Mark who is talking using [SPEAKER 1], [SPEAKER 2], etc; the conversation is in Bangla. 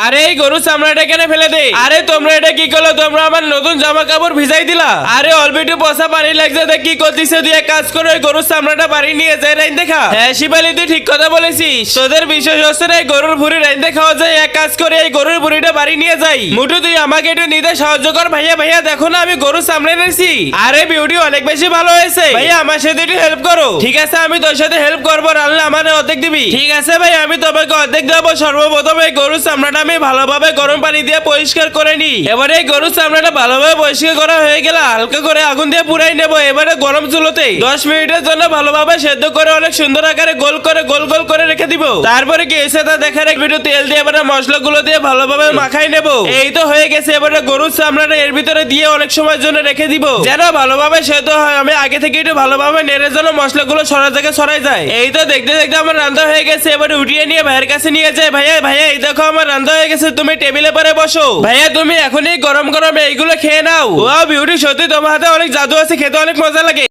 [SPEAKER 1] আরে এই গরু চামড়াটা এখানে ফেলে দে। আরে তোমরা এটা কি করলো? তোমরা আমার নতুন জামা কাপড় ভিজাই দিলা। আরে অল্প একটু পচা পানি লাগছে, দেখ কি করতেছে। তুই এক কাজ করো, এই গরুর চামড়াটা বাড়ি নিয়ে যায় রাইন দেখা। হ্যাঁ শিবালি, তুই ঠিক কথা বলেছিস। তোদের বিশেষ অস্ত্রে এই গরুর ভুড়ি রাইন খাওয়া যায়। এক কাজ করে এই গরুর ভুড়িটা বাড়ি নিয়ে যাই। মুটু তুই আমাকে একটু নিতে সাহায্য কর। ভাইয়া ভাইয়া দেখো না, আমি গরু সামনে এনেছি। আরে বিউটি অনেক বেশি ভালো হয়েছে। ভাইয়া আমার সাথে একটু হেল্প করো। ঠিক আছে, আমি তোর সাথে হেল্প করবো। রান্না আমার অর্ধেক দিবি। ঠিক আছে ভাই, আমি তোমাকে অর্ধেক দেবো। সর্বপ্রথম এই গরুর চামড়াটা আমি ভালোভাবে গরম পানি দিয়ে পরিষ্কার করে নি। এবারে এই গরুর চামড়াটা ভালোভাবে পরিষ্কার করা হয়ে গেলে হালকা করে আগুন দিয়ে পুরাই নেবো। এবারে গরম চুলোতে 10 মিনিটের জন্য ভালোভাবে সেদ্ধ করে অনেক সুন্দর আকারে গোল গোল করে রেখে দিব। তারপরে কি এসে তা দেখার একটু তেল দিয়ে এবারে মশলাগুলো দিয়ে ভালোভাবে মাখাই নেবো। এই তো হয়ে গেছে। এবারে গরুর চামড়াটা এর ভিতরে দিয়ে অনেক সময়ের জন্য রেখে দিব, যেন ভালোভাবে সেদ্ধ হয়। আমি আগে থেকে একটু ভালোভাবে নেড়ে যেন মশলাগুলো সরা থেকে সরাই যায়। এই তো দেখতে দেখতে আমার রান্না হয়ে গেছে। এবারে উঠিয়ে নিয়ে ভাইয়ের কাছে নিয়ে যায়। ভাইয়া ভাইয়া এই দেখো আমার রান্না হয়ে গেছে, তুমি টেবিলে পরে বসো। ভাইয়া তুমি এখনই গরম গরম এইগুলো খেয়ে নাও। ওয়াও বিউটি, সত্যি তোমার হাতে অনেক জাদু আছে, খেতে অনেক মজা লাগে।